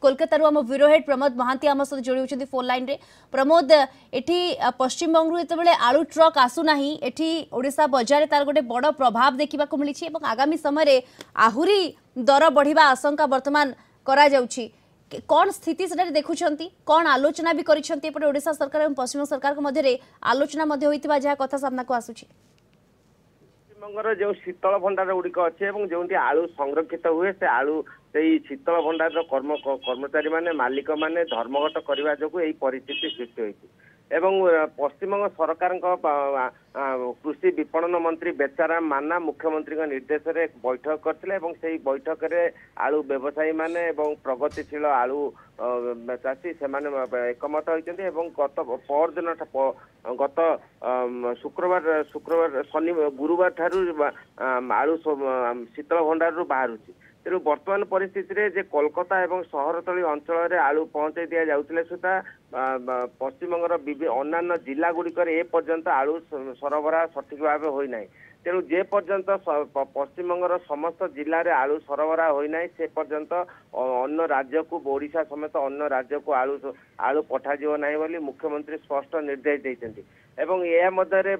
कोलकाता आम bureau head Pramod Mahanti आम सहित जोड़ी होती फोन लाइन रे। प्रमोद, एठी पश्चिम बंगलु जिते आलू ट्रक आसुना एठी ओडिशा बजार तार गोटे बड़ प्रभाव देखा मिली आगामी समय आहुरी दर बढ़िबा आशंका वर्तमान करा जाउछि। कौन स्थिति से देखुं कौन आलोचना भी करपटे ओडिशा सरकार और पश्चिम सरकार मध्य आलोचना जहाँ कथा सामना को आसुछि। पश्चिमबंगर जो शीतल भंडार गुड़िक अच्छे जो आलू संरक्षित हुए से आलू से शीतल भंडार कर्मचारी माने मालिक माने धर्मघट करने जो यही परिस्थिति सृष्टि होती एवं पश्चिमबंग सरकार कृषि विपणन मंत्री बेचाराम माना मुख्यमंत्री निर्देश में एक बैठक करते से बैठक में आलू व्यवसायी माने प्रगतिशील आलू चाषी से एकमत होती गत परदिन गत शुक्रवार शनि गुरुवार ठारू आलू शीतल भंडार बाहर तेणु वर्तमान परिस्थिति कोलकाता एवं सहरतली अंचल में आलू पहुंचाई दि जाउथिले सुधा पश्चिमबंगर अन्य जिला गुड़िकर ए पर्यंत आलू सरबराह सठिक भाव होना तेणु जे पर्यंत पश्चिमबंगर समस्त जिले में आलू सरबराह होना से पर्यंत अन्य राज्य को ओडिशा समेत अन्य राज्य को आलू पठाଯିव ना बोली मुख्यमंत्री स्पष्ट निर्देश देते एवं यह मध्य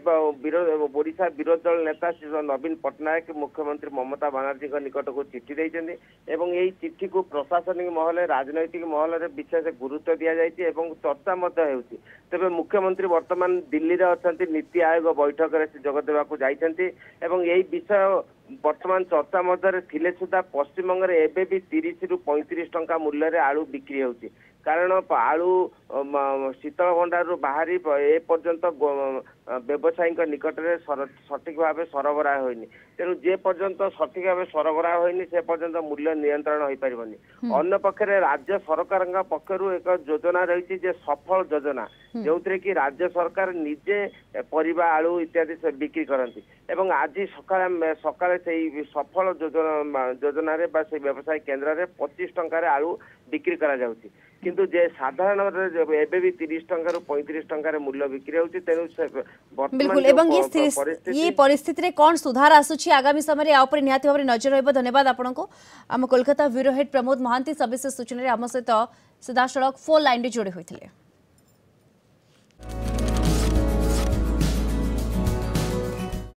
ओडिशा विरोधी दल नेता श्री नवीन पट्टनायक मुख्यमंत्री ममता बानार्जी निकट को चिठी देते यही चिठी को प्रशासनिक महल राजनैतिक महल में विशेष गुरुत्व दि जाए चर्चा तेज मुख्यमंत्री वर्तमान दिल्ली में अच्छा नीति आयोग बैठक में जोग देवाक जाइछन्ति यही विषय वर्तमान चर्चा मध्य थिले सुधा पश्चिमबंग एबे भी 30 रु 35 टंका मूल्य रे आलू बिक्री होउची कारण आलू शीतल भंडार बाहरी ए पर्यंत व्यवसायी निकट में सठिक भाव सरबराह होनी तेणु जे पर्यंत सठिक भाव सरबराह होनी से पर्यंत मूल्य नियंत्रण हो पारबनी अन्य पक्षे राज्य सरकार पक्षर एक योजना रही सफल योजना जो थे कि राज्य सरकार निजे परिबा आलू इत्यादि से बिक्री करती एवं आज सकाळे से सफल योजना से व्यवसाय केन्द्र में 25 टंका आलू बिक्री करा जाउची किंतु जे साधारण एबे भी 30 टंका रु 35 टंका मूल्य बिक्री होती तेणु बिल्कुल एवं ये परिस्थिति रे कौन सुधार आसुची आगामी समय या ऊपर निहाती भाव नजर रहिबो। धन्यवाद आपनको। आम कोलकाता ब्यूरो हेड प्रमोद महांती सविशेष सूचना आम सहित सीधासलख फोन लाइन रे जोड़ी होइथिले।